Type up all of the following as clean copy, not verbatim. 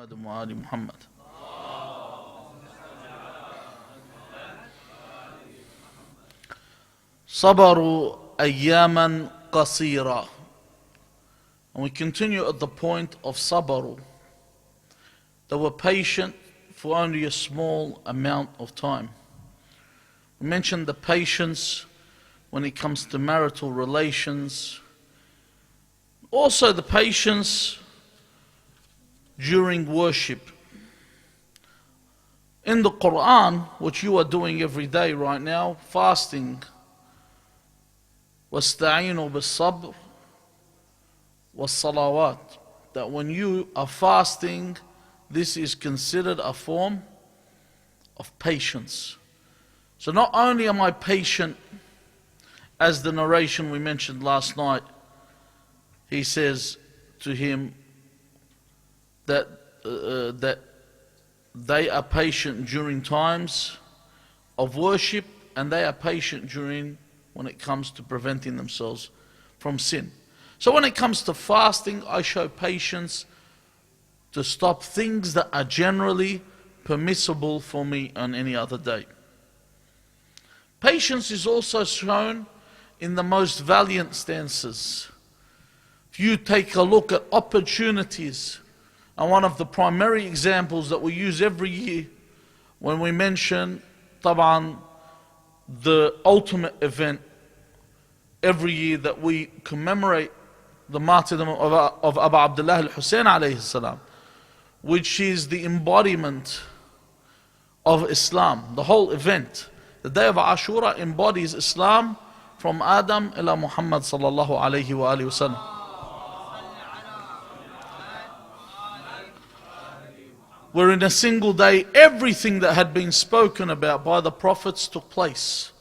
محمد وآل محمد. صبروا أياما قصيرة. And we continue at the point of sabaru. They were patient for only a small amount of time. We mentioned the patience when it comes to marital relations. Also the patience during worship. In the Quran, which you are doing every day right now, fasting. وَاسْتَعِينُوا بِالصَّبْرِ وَالصَّلَوَاتِ. That when you are fasting, this is considered a form of patience. So not only am I patient, as the narration we mentioned last night, he says to him that they are patient during times of worship, and they are patient during when it comes to preventing themselves from sin. So when it comes to fasting, I show patience to stop things that are generally permissible for me on any other day. Patience is also shown in the most valiant stances. If you take a look at opportunities, and one of the primary examples that we use every year when we mention طبعا the ultimate event every year that we commemorate the martyrdom of Abu Abdullah al-Hussein alayhi salam, which is the embodiment of Islam. The whole event, the day of Ashura, embodies Islam from Adam ila Muhammad sallallahu alayhi wa alihi wa sallam. Where in a single day, everything that had been spoken about by the prophets took place.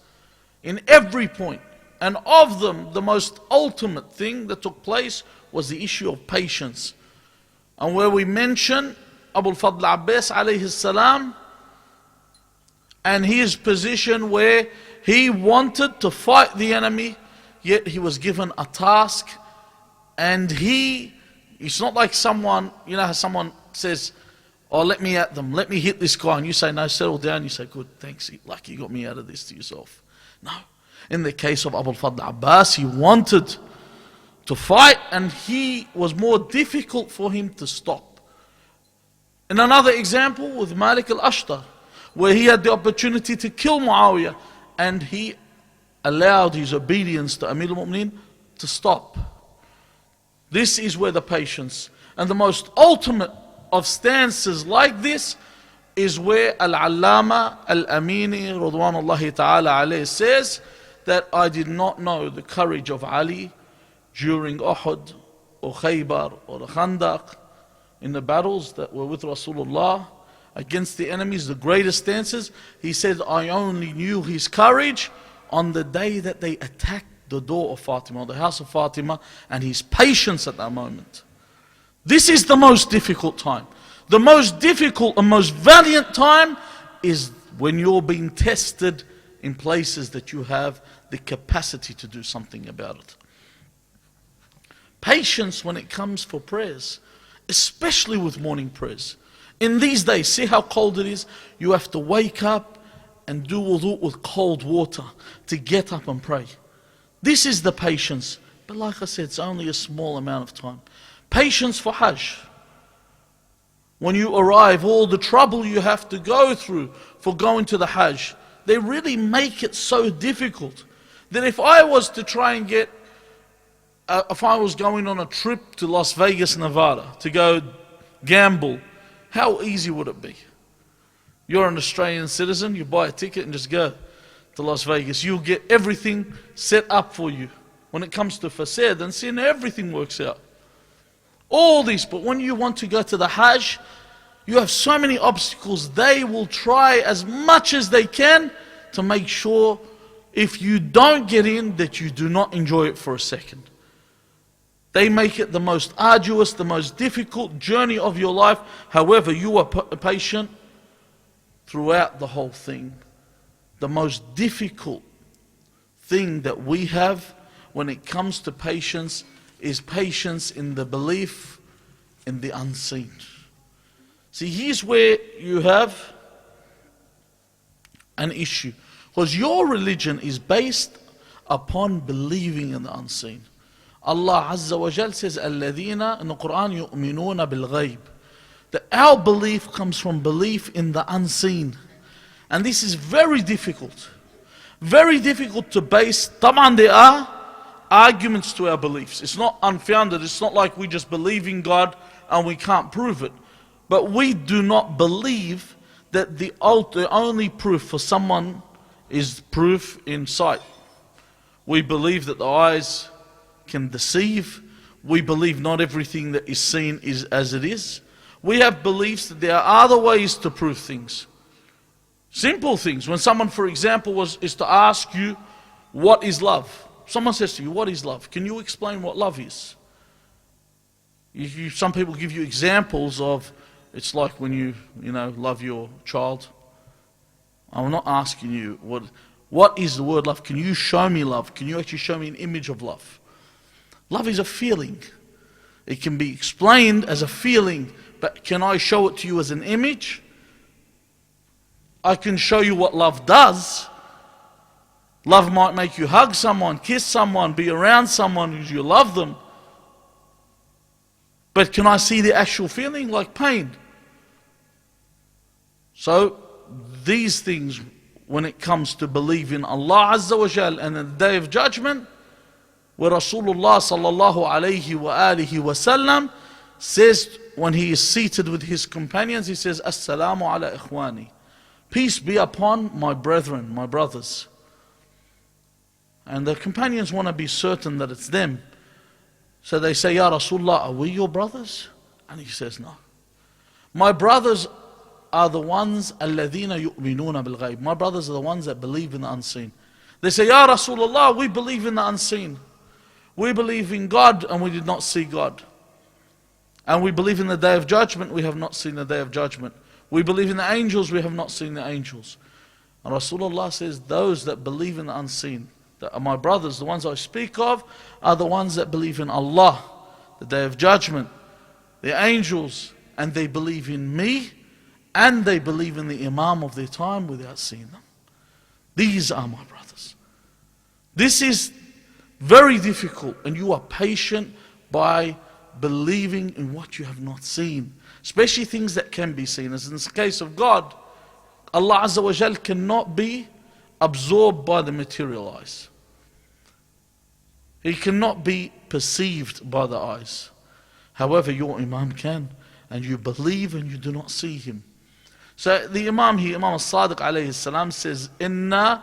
In every point. And of them, the most ultimate thing that took place was the issue of patience. And where we mention Abu al-Fadl Abbas alayhi salam, and his position where he wanted to fight the enemy, yet he was given a task, and it's not like someone, you know how someone says, oh, let me at them, let me hit this guy, and you say, no, settle down. You say, good, thanks, lucky you got me out of this to yourself. No. In the case of Abu al-Fadl Abbas, he wanted to fight, and he was more difficult for him to stop. In another example with Malik al-Ashtar, where he had the opportunity to kill Muawiyah, and he allowed his obedience to Amir al-Mu'mineen to stop. This is where the patience, and the most ultimate of stances like this is where Al-Allama Al-Ameli Radwanullahi Ta'ala alayhi says that I did not know the courage of Ali during Uhud or Khaybar or the Khandaq, in the battles that were with Rasulullah against the enemies, the greatest stances. He said, I only knew his courage on the day that they attacked the door of Fatima, the house of Fatima, and his patience at that moment. This is the most difficult time. The most difficult and most valiant time is when you're being tested in places that you have the capacity to do something about it. Patience when it comes for prayers, especially with morning prayers. In these days, see how cold it is? You have to wake up and do wudu with cold water to get up and pray. This is the patience. But like I said, it's only a small amount of time. Patience for Hajj. When you arrive, all the trouble you have to go through for going to the Hajj, they really make it so difficult that if I was to try and if I was going on a trip to Las Vegas, Nevada, to go gamble, how easy would it be? You're an Australian citizen, you buy a ticket and just go to Las Vegas. You'll get everything set up for you. When it comes to fasad and sin, everything works out. All these, but when you want to go to the Hajj, you have so many obstacles. They will try as much as they can to make sure if you don't get in, that you do not enjoy it for a second. They make it the most arduous, the most difficult journey of your life. However, you are patient throughout the whole thing. The most difficult thing that we have when it comes to patience is patience in the belief in the unseen. See, here's where you have an issue. Because your religion is based upon believing in the unseen. Allah Azza wa Jal says, الَّذِينَ in the Quran يُؤْمِنُونَ بِالْغَيْبِ. That our belief comes from belief in the unseen. And this is very difficult. Very difficult to base. Taman, there are arguments to our beliefs. It's not unfounded. It's not like we just believe in God and we can't prove it. But we do not believe that the only proof for someone is proof in sight. We believe that the eyes can deceive. We believe not everything that is seen is as it is. We have beliefs that there are other ways to prove things. Simple things. When someone, for example, is to ask you, what is love? Someone says to you, what is love? Can you explain what love is? Some people give you examples of, it's like when you love your child. I'm not asking you, what is the word love? Can you show me love? Can you actually show me an image of love? Love is a feeling. It can be explained as a feeling, but can I show it to you as an image? I can show you what love does. Love might make you hug someone, kiss someone, be around someone because you love them. But can I see the actual feeling like pain? So these things, when it comes to believing Allah Azza wa Jal and the Day of Judgment, where Rasulullah sallallahu alayhi wa alihi wa sallam says, when he is seated with his companions, he says, Assalamu ala ikhwani. Peace be upon my brethren, my brothers. And the companions want to be certain that it's them. So they say, Ya Rasulullah, are we your brothers? And he says, no. My brothers are the ones, الَّذِينَ يُؤْمِنُونَ بِالْغَيْبِ. My brothers are the ones that believe in the unseen. They say, Ya Rasulullah, we believe in the unseen. We believe in God and we did not see God. And we believe in the Day of Judgment, we have not seen the Day of Judgment. We believe in the angels, we have not seen the angels. And Rasulullah says, those that believe in the unseen, that are my brothers, the ones I speak of, are the ones that believe in Allah, the Day of Judgment, the angels, and they believe in me, and they believe in the Imam of their time without seeing them. These are my brothers. This is very difficult, and you are patient by believing in what you have not seen. Especially things that can be seen. As in the case of God, Allah Azza wa Jal cannot be absorbed by the material eyes. He cannot be perceived by the eyes. However, your Imam can. And you believe and you do not see him. So the Imam here, Imam al-Sadiq alayhi salam says, Inna,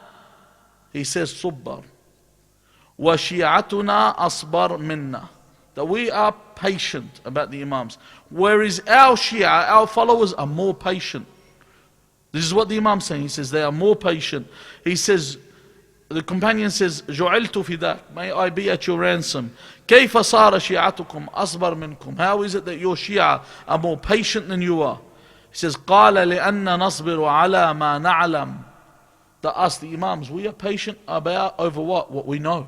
he says, Subbar. Wa shi'atuna asbar minna. That we are patient about the Imams. Whereas our Shia, our followers are more patient. This is what the Imam is saying. He says they are more patient. He says, the companion says, جُعِلْتُ فِدَاكَ. May I be at your ransom. كَيْفَ صَارَ شِيعَتُكُمْ أَصْبَرْ مِنْكُمْ. How is it that your Shia are more patient than you are? He says, قَالَ لِأَنَّ نَصْبِرُ عَلَى مَا نَعْلَمُ. That us, the Imams, we are patient over what? What we know.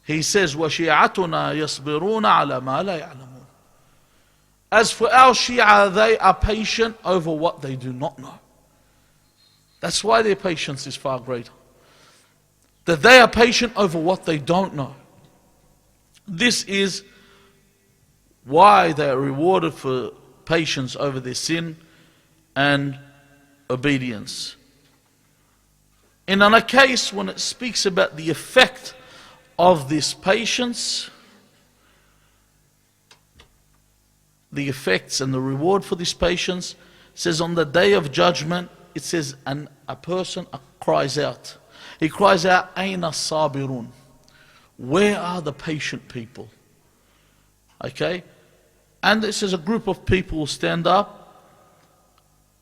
He says, وَشِيعَتُنَا يَصْبِرُونَ عَلَى مَا لَا يَعْلَمُونَ. As for our Shia, they are patient over what they do not know. That's why their patience is far greater. That they are patient over what they don't know. This is why they are rewarded for patience over their sin and obedience. In a case when it speaks about the effect of this patience, the effects and the reward for this patience, says on the Day of Judgment, it says, and a person cries out. He cries out, Aina sabirun. Where are the patient people? Okay? And it says a group of people will stand up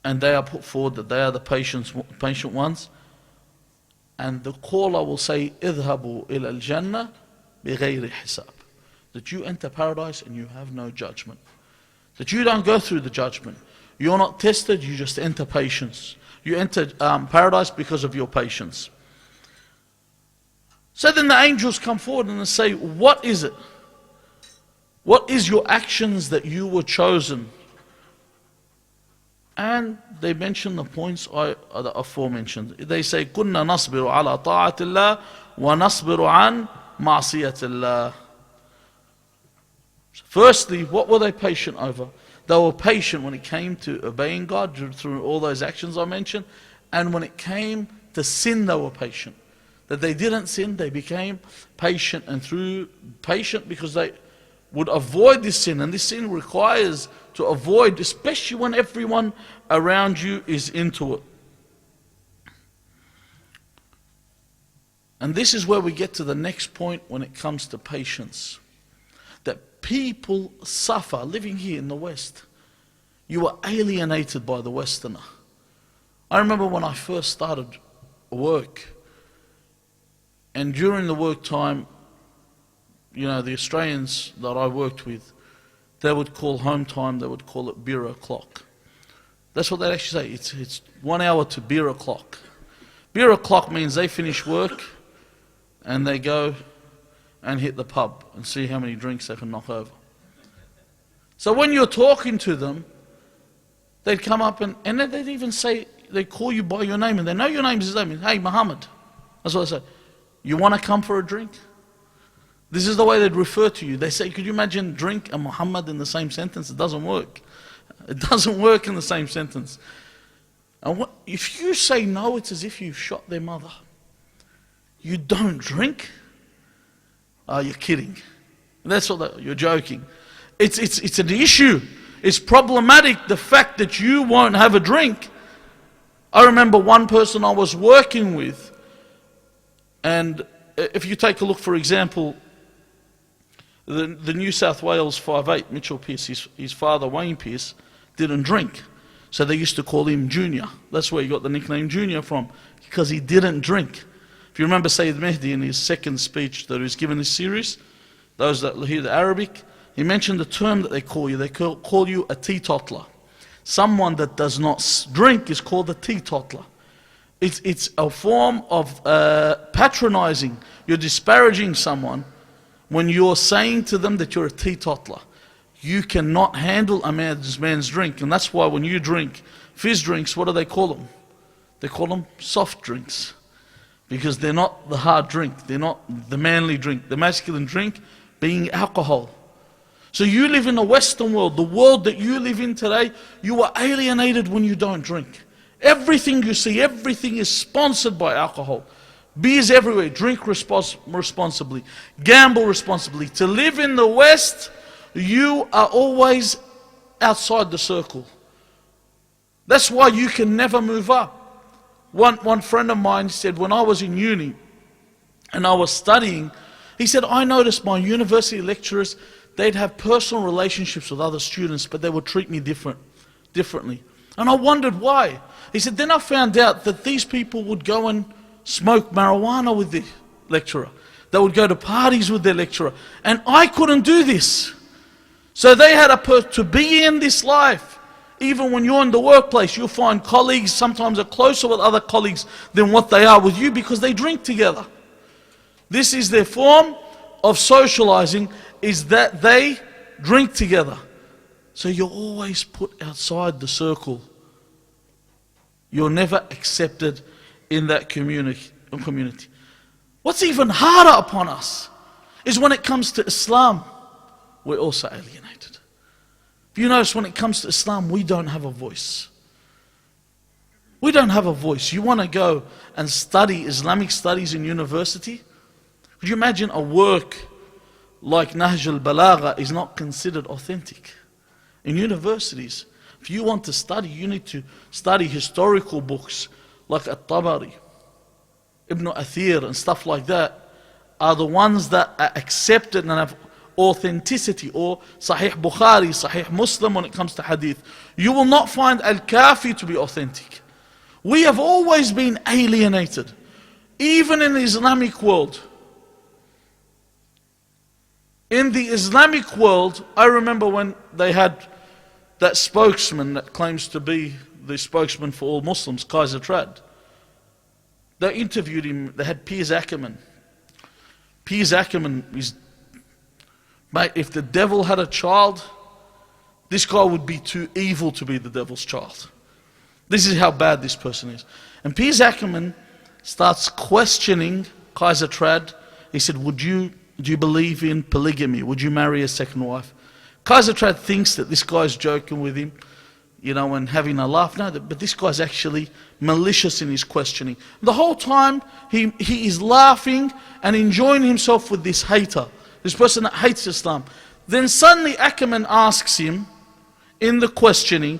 and they are put forward that they are the patient ones. And the caller will say, اذهبوا إلى الجنة بغير حساب. That you enter paradise and you have no judgment. That you don't go through the judgment. You're not tested, you just enter patience. You enter paradise because of your patience. So then the angels come forward and they say, what is it? What is your actions that you were chosen And they mention the points I aforementioned. They say, كُنَّا نَصْبِرُ عَلَى طَاعَةِ اللَّهِ وَنَصْبِرُ عَنْ مَعْصِيَةِ اللَّهِ. Firstly, what were they patient over? They were patient when it came to obeying God through all those actions I mentioned. And when it came to sin, they were patient. That they didn't sin, they became patient. And through patient, because they would avoid this sin. And this sin requires to avoid, especially when everyone around you is into it. And this is where we get to the next point when it comes to patience. That people suffer living here in the West. You are alienated by the Westerner. I remember when I first started work, and during the work time, you know, the Australians that I worked with, they would call home time, they would call it beer o'clock. That's what they actually say, it's 1 hour to beer o'clock. Beer o'clock means they finish work and they go and hit the pub and see how many drinks they can knock over. So when you're talking to them, they'd come up and they'd even say, they call you by your name and they know your name is his name. Hey, Muhamed. That's what they say. You want to come for a drink? This is the way they'd refer to you. They say, could you imagine drink and Muhammad in the same sentence? It doesn't work. It doesn't work in the same sentence. And if you say no, it's as if you've shot their mother. You don't drink? Oh, you're kidding. That's what you're joking. It's an issue. It's problematic, the fact that you won't have a drink. I remember one person I was working with, and if you take a look, for example, the New South Wales 5'8", Mitchell Pearce, his father Wayne Pearce, didn't drink. So they used to call him Junior. That's where he got the nickname Junior from, because he didn't drink. If you remember Sayyid Mehdi in his second speech that he was given this series, those that hear the Arabic, he mentioned the term that they call you. They call you a teetotaler. Someone that does not drink is called a teetotaler. It's a form of patronizing. You're disparaging someone when you're saying to them that you're a teetotaler. You cannot handle a man's drink. And that's why when you drink fizz drinks, what do they call them? They call them soft drinks. Because they're not the hard drink. They're not the manly drink. The masculine drink being alcohol. So you live in the Western world, the world that you live in today, you are alienated when you don't drink. Everything you see, everything is sponsored by alcohol. Beers everywhere, drink responsibly, gamble responsibly. To live in the West, you are always outside the circle. That's why you can never move up. One friend of mine said, when I was in uni and I was studying, he said, I noticed my university lecturers, they'd have personal relationships with other students, but they would treat me differently. And I wondered why. He said, then I found out that these people would go and smoke marijuana with the lecturer. They would go to parties with their lecturer. And I couldn't do this. So they had to be in this life. Even when you're in the workplace, you'll find colleagues sometimes are closer with other colleagues than what they are with you because they drink together. This is their form of socializing, is that they drink together. So you're always put outside the circle. You're never accepted in that community. What's even harder upon us is when it comes to Islam, we're also alienated. If you notice, when it comes to Islam, we don't have a voice. We don't have a voice. You want to go and study Islamic studies in university? Could you imagine a work like Nahj al-Balagha is not considered authentic? In universities, if you want to study, you need to study historical books like At-Tabari, Ibn Athir and stuff like that, are the ones that are accepted and have authenticity, or Sahih Bukhari, Sahih Muslim when it comes to hadith. You will not find Al-Kafi to be authentic. We have always been alienated, even in the Islamic world. In the Islamic world, I remember when they had that spokesman that claims to be the spokesman for all Muslims, Kaiser Trad. They interviewed him, they had Piers Ackerman. Piers Ackerman is, mate, if the devil had a child, this guy would be too evil to be the devil's child. This is how bad this person is. And Piers Ackerman starts questioning Kaiser Trad. He said, do you believe in polygamy? Would you marry a second wife? Kaiser Trad thinks that this guy's joking with him, and having a laugh. No, but this guy's actually malicious in his questioning. The whole time he is laughing and enjoying himself with this hater, this person that hates Islam. Then suddenly Ackerman asks him in the questioning,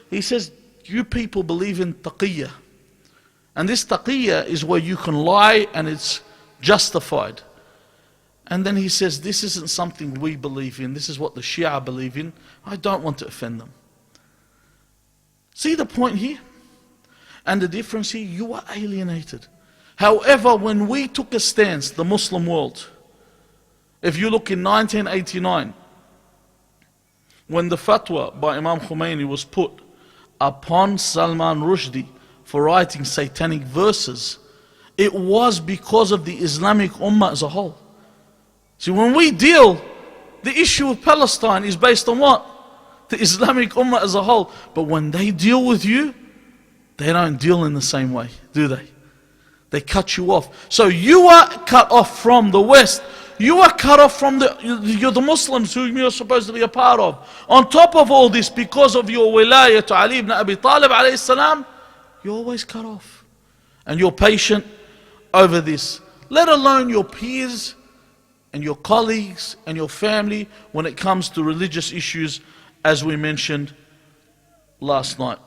he says, you people believe in taqiyya. And this taqiyya is where you can lie and it's justified. And then he says, this isn't something we believe in. This is what the Shia believe in. I don't want to offend them. See the point here? And the difference here, you are alienated. However, when we took a stance, the Muslim world, if you look in 1989, when the fatwa by Imam Khomeini was put upon Salman Rushdie for writing satanic verses, it was because of the Islamic Ummah as a whole. See, when we deal, the issue of Palestine is based on what? The Islamic Ummah as a whole. But when they deal with you, they don't deal in the same way, do they? They cut you off. So you are cut off from the West. You are cut off from you're the Muslims whom you're supposed to be a part of. On top of all this, because of your wilayah to Ali ibn Abi Talib alayhi salam, you're always cut off. And you're patient over this. Let alone your peers and your colleagues and your family when it comes to religious issues, as we mentioned last night.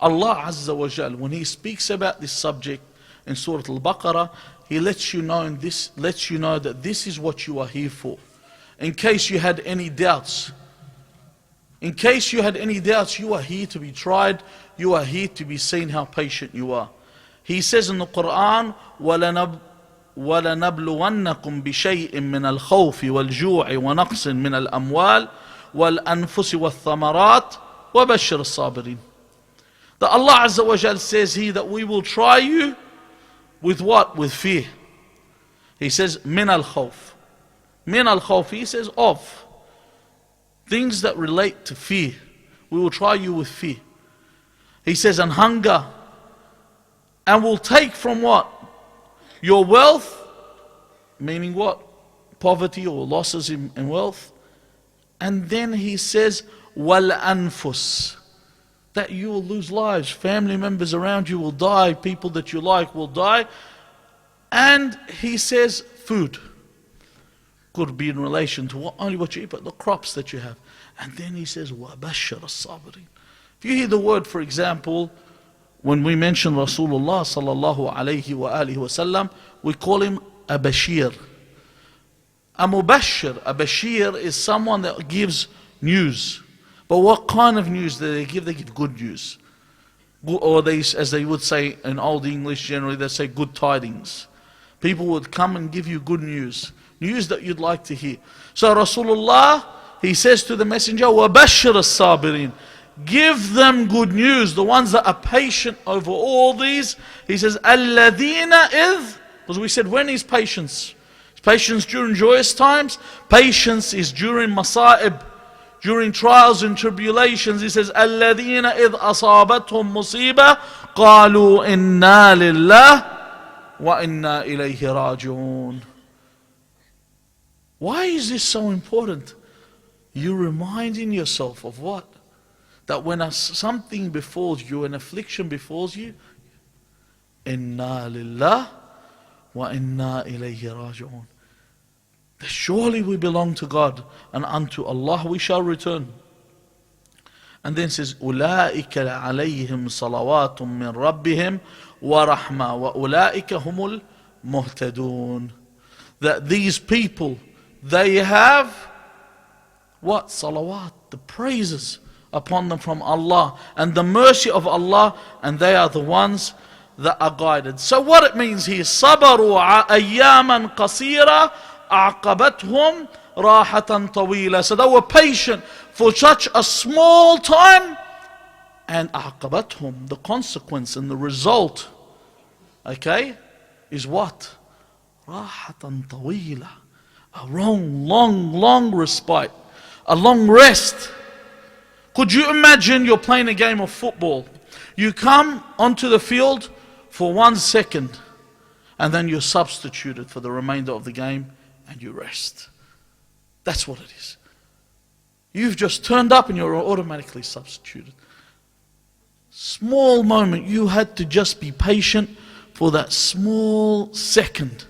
Allah Azza wa Jal, when He speaks about this subject in Surah Al-Baqarah, He lets you know that this is what you are here for. In case you had any doubts, you are here to be tried, you are here to be seen how patient you are. He says in the Quran, وَلَنَبْلُوَنَّكُمْ بِشَيْءٍ مِّنَ الْخَوْفِ وَالْجُوعِ وَنَقْصٍ مِّنَ الْأَمْوَالِ وَالْأَنفُسِ وَالثَّمَرَاتِ وَبَشِّرِ الصَّابِرِينَ. That Allah Azza wa Jal says here that we will try you with what? With fear. He says, مِنَ الْخَوْفِ. مِنَ الْخَوْفِ, He says, of things that relate to fear. We will try you with fear. He says, and hunger. And we'll take from what? Your wealth, meaning what? Poverty or losses in wealth. And then He says, وَالْأَنفُسِ, that you will lose lives. Family members around you will die. People that you like will die. And He says, food. Could be in relation to only what you eat, but the crops that you have. And then He says, وَبَشِّرِ الصَّابِرِينَ. If you hear the word, for example, when we mention Rasulullah sallallahu alayhi wa alihi wasallam, we call him a Bashir. A Mubashir, a Bashir is someone that gives news. But what kind of news do they give? They give good news. Or they, as they would say in Old English generally, they say good tidings. People would come and give you good news. News that you'd like to hear. So Rasulullah, he says to the messenger, وَبَشِّرَ الصَّابِرِينَ, give them good news, the ones that are patient over all these. He says, الَّذِينَ إِذْ, because we said, when is patience? Is patience during joyous times? Patience is during masa'ib, during trials and tribulations. He says, الَّذِينَ إِذْ أَصَابَتْهُمْ مُصِيبَةٌ قَالُوا إِنَّا لِلَّهِ وَإِنَّا إِلَيْهِ رَاجِعُونَ. Why is this so important? You're reminding yourself of what? That when something befalls you, an affliction befalls you, Inna lillah wa inna ilayhi raji'un. Surely we belong to God, and unto Allah we shall return. And then says, أُولَٰئِكَ عَلَيْهِمْ صَلَوَاتٌ مِّن رَبِّهِمْ وَرَحْمَةٌ وَأُولَٰئِكَ هُمُ الْمُهْتَدُونَ. That these people, they have what? Salawat, the praises upon them from Allah and the mercy of Allah, and they are the ones that are guided. So what it means here, صَبَرُوا أَيَّامًا قَصِيرًا أَعْقَبَتْهُمْ رَاحَةً طَوِيلًا. So they were patient for such a small time, and أَعْقَبَتْهُمْ, the consequence and the result, okay, is what? رَاحَةً طَوِيلًا, a long respite, a long rest. Could you imagine you're playing a game of football? You come onto the field for 1 second and then you're substituted for the remainder of the game and you rest. That's what it is. You've just turned up and you're automatically substituted. Small moment, you had to just be patient for that small second.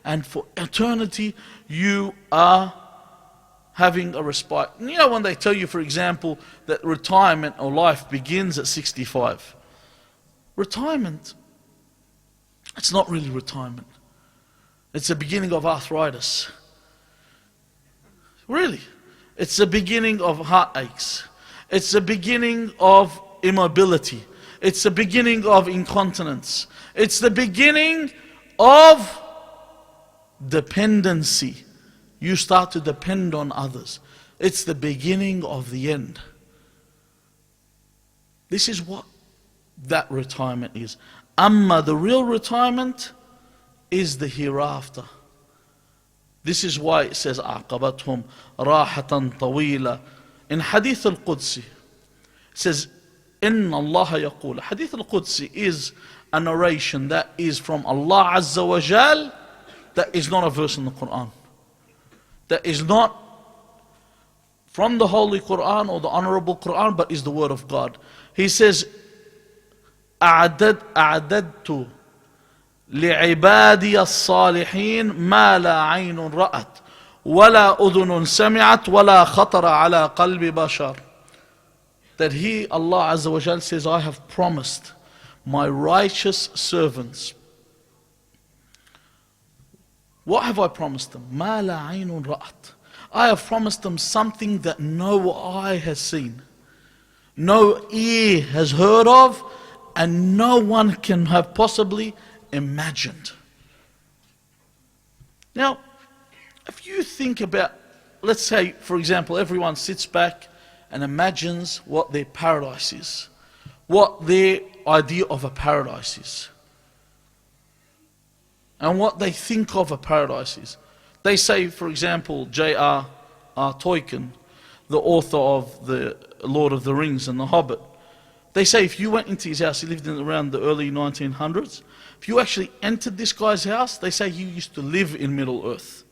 And for eternity, you are having a respite. And you know when they tell you, for example, that retirement or life begins at 65. Retirement, it's not really retirement. It's the beginning of arthritis. Really. It's the beginning of heartaches. It's the beginning of immobility. It's the beginning of incontinence. It's the beginning of dependency. You start to depend on others. It's the beginning of the end. This is what that retirement is. Amma, the real retirement is the hereafter. This is why it says عَقَبَتْهُمْ رَاحَةً طَوِيلًا. In Hadith al-Qudsi, it says إِنَّ اللَّهَ يَقُولُ. Hadith al-Qudsi is a narration that is from Allah Azza wa Jal. That is not a verse in the Quran. That is not from the Holy Quran or the Honorable Quran, but is the word of God. He says, أعددت لعبادي الصالحين ما لا عين رأت ولا أذن سمعت ولا خطر على قلب بشر. That He, Allah Azza wa Jal, says, I have promised my righteous servants. What have I promised them? ما لا عين رأت. I have promised them something that no eye has seen, no ear has heard of, and no one can have possibly imagined. Now, if you think about, let's say, for example, everyone sits back and imagines what their paradise is, what their idea of a paradise is, and what they think of a paradise is. They say, for example, J.R.R. Tolkien, the author of The Lord of the Rings and The Hobbit, they say if you went into his house, he lived in around the early 1900s, if you actually entered this guy's house, they say he used to live in Middle Earth.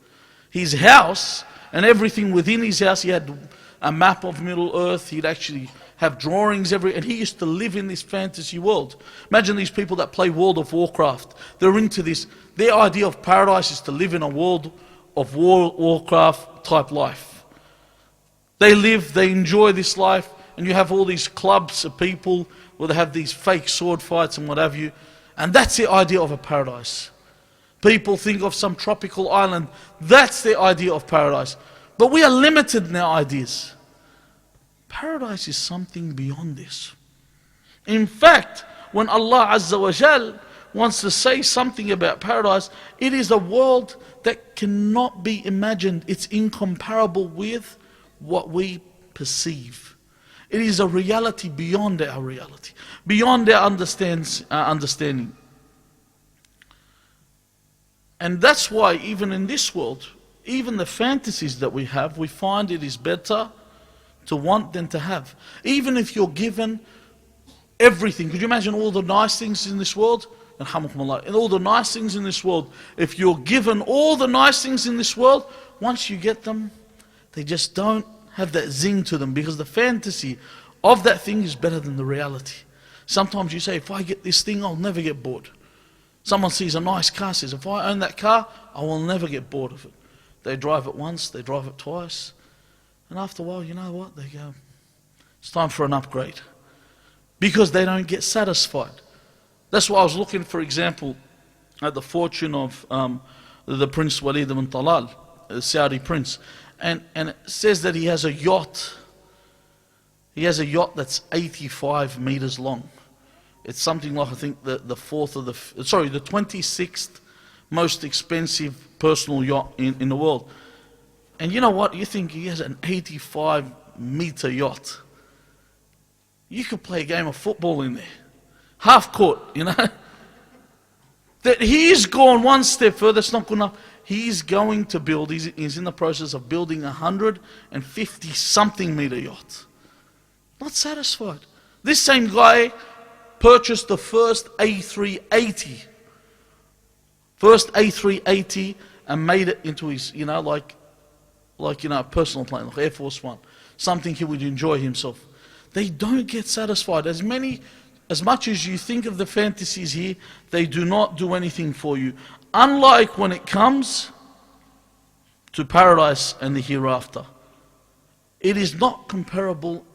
His house and everything within his house, he had a map of Middle Earth, he'd actually have drawings and he used to live in this fantasy world. Imagine these people that play World of Warcraft, they're into this, their idea of paradise is to live in a world of Warcraft type life. They live, they enjoy this life, and you have all these clubs of people where they have these fake sword fights and what have you, and that's the idea of a paradise. People think of some tropical island, that's their idea of paradise. But we are limited in our ideas. Paradise is something beyond this. In fact, when Allah Azza wa Jal wants to say something about paradise, it is a world that cannot be imagined. It's incomparable with what we perceive. It is a reality beyond our reality, beyond our understanding. And that's why even in this world, even the fantasies that we have, we find it is better to want than to have. Even if you're given everything, could you imagine all the nice things in this world? And all the nice things in this world, if you're given all the nice things in this world, once you get them, they just don't have that zing to them, because the fantasy of that thing is better than the reality. Sometimes you say, if I get this thing, I'll never get bored. Someone sees a nice car, says, if I own that car, I will never get bored of it. They drive it once, they drive it twice, and after a while, you know what? They go, it's time for an upgrade. Because they don't get satisfied. That's why I was looking, for example, at the fortune of the Prince Walid ibn Talal, the Saudi prince. And it says that he has a yacht. He has a yacht that's 85 meters long. It's something like, I think, the 26th most expensive personal yacht in the world. And you know what? You think he has an 85-meter yacht. You could play a game of football in there. Half court, you know. That he's gone one step further, it's not good enough. He's going to build, he's in the process of building a 150-something meter yacht. Not satisfied. This same guy purchased the first A380. First A380 and made it into his, like a personal plane, like Air Force One. Something he would enjoy himself. They don't get satisfied. As much as you think of the fantasies here, they do not do anything for you. Unlike when it comes to paradise and the hereafter. It is not comparable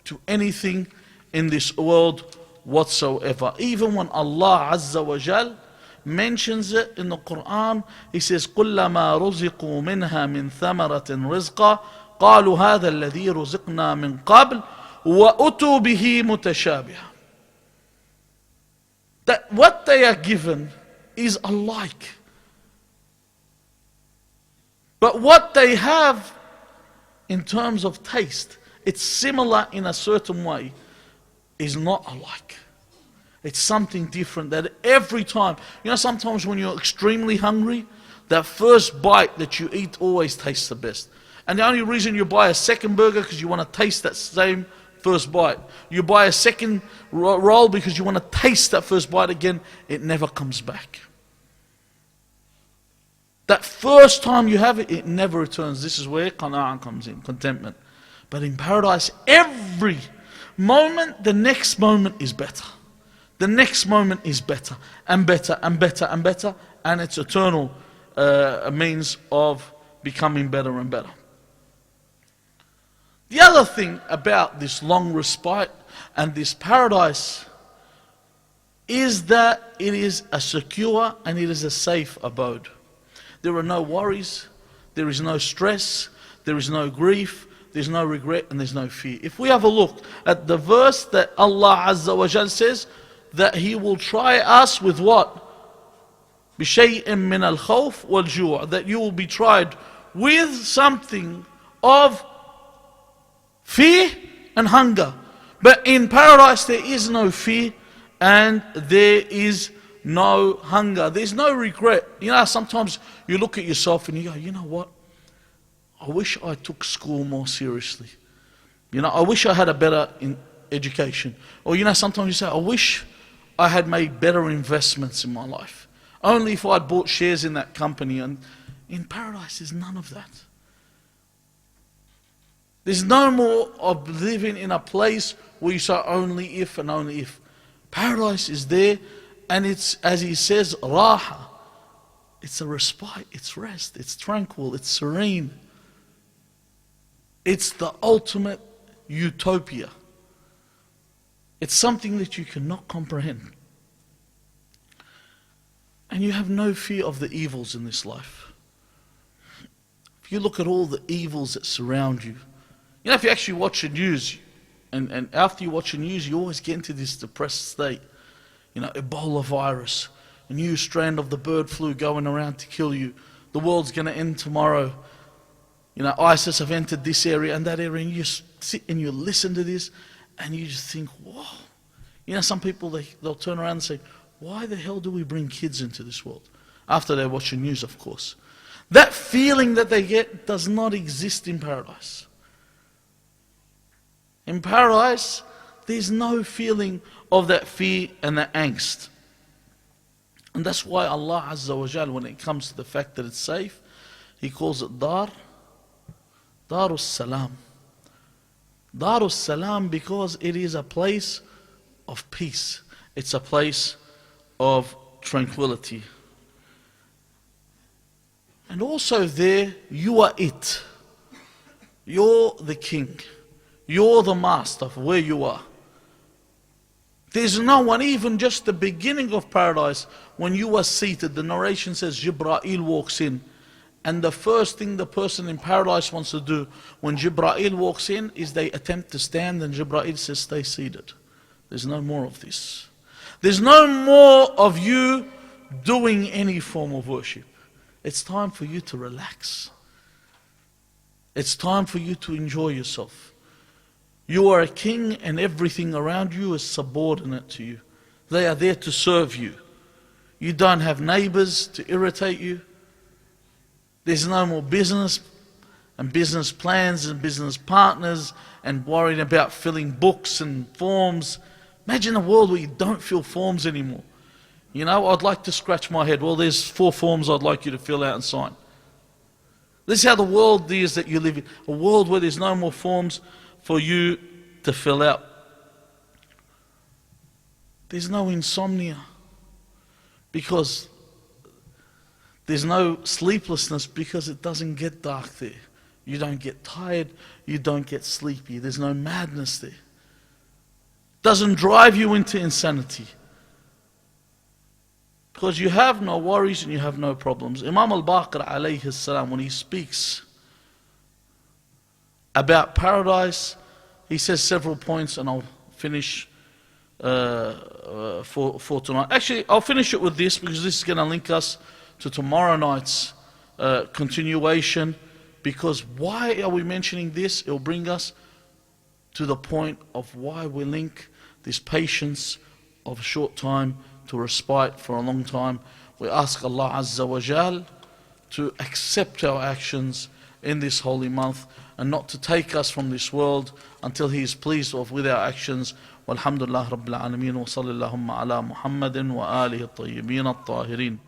to anything in this world whatsoever. Even when Allah Azza wa Jal mentions it in the Quran, He says, كُلَّمَا رُزِقُوا مِنْهَا مِنْ ثَمَرَةٍ رِزْقًا قَالُوا هَذَا الَّذِي رُزِقْنَا مِنْ قَبْلِ وَأُتُوا بِهِ مُتَشَابِهًا. That what they are given is alike. But what they have in terms of taste, it's similar in a certain way, is not alike. It's something different that every time, sometimes when you're extremely hungry, that first bite that you eat always tastes the best. And the only reason you buy a second burger because you want to taste that same first bite. You buy a second roll because you want to taste that first bite again. It never comes back. That first time you have it, it never returns. This is where qana'ah comes in, contentment. But in paradise, every moment, the next moment is better. The next moment is better and better and better and better, and it's eternal means of becoming better and better. The other thing about this long respite and this paradise is that it is a secure and it is a safe abode. There are no worries, there is no stress, there is no grief, there's no regret, and there's no fear. If we have a look at the verse that Allah Azza wa Jal says, that He will try us with what? بِشَيْءٍ مِّنَ الْخَوْفِ وَالْجُوعِ. That you will be tried with something of fear and hunger. But in paradise there is no fear and there is no hunger. There's no regret. Sometimes you look at yourself and you go, you know what? I wish I took school more seriously. I wish I had a better education. Or sometimes you say, I wish I had made better investments in my life. Only if I'd bought shares in that company. And in paradise there's none of that. There's no more of living in a place where you say only if and only if. Paradise is there, and it's, as He says, raha. It's a respite, it's rest, it's tranquil, it's serene. It's the ultimate utopia. It's something that you cannot comprehend. And you have no fear of the evils in this life. If you look at all the evils that surround you, if you actually watch the news, and after you watch the news, you always get into this depressed state. Ebola virus, a new strand of the bird flu going around to kill you. The world's going to end tomorrow. ISIS have entered this area and that area, and you just sit and you listen to this, and you just think, whoa. Some people, they'll turn around and say, why the hell do we bring kids into this world? After they watch the news, of course. That feeling that they get does not exist in paradise. In paradise, there's no feeling of that fear and that angst. And that's why Allah Azza wa Jal, when it comes to the fact that it's safe, He calls it Darus Salam. Darus Salam, because it is a place of peace. It's a place of tranquility. And also there, you are it. You're the king. You're the master of where you are. There's no one, even just the beginning of paradise, when you are seated, the narration says Jibreel walks in. And the first thing the person in paradise wants to do when Jibreel walks in is they attempt to stand, and Jibreel says, stay seated. There's no more of this. There's no more of you doing any form of worship. It's time for you to relax. It's time for you to enjoy yourself. You are a king, and everything around you is subordinate to you. They are there to serve you. You don't have neighbors to irritate you. There's no more business and business plans and business partners and worrying about filling books and forms. Imagine a world where you don't fill forms anymore. You know, I'd like to scratch my head. Well, there's 4 forms I'd like you to fill out and sign. This is how the world is that you live in. A world where there's no more forms for you to fill out. There's no insomnia. Because there's no sleeplessness, because it doesn't get dark there. You don't get tired. You don't get sleepy. There's no madness there. Doesn't drive you into insanity. Because you have no worries and you have no problems. Imam al-Baqir alayhi salam, when he speaks about paradise, he says several points, and I'll finish for tonight. Actually, I'll finish it with this, because this is going to link us to tomorrow night's continuation. Because why are we mentioning this? It'll bring us to the point of why we link this patience of a short time to respite for a long time. We ask Allah Azza wa Jal to accept our actions in this holy month, and not to take us from this world until He is pleased with our actions. Walhamdulillah Rabbil Alameen, wa sallallahu ala Muhammadin wa alihi at-tayyibin at-tahirin.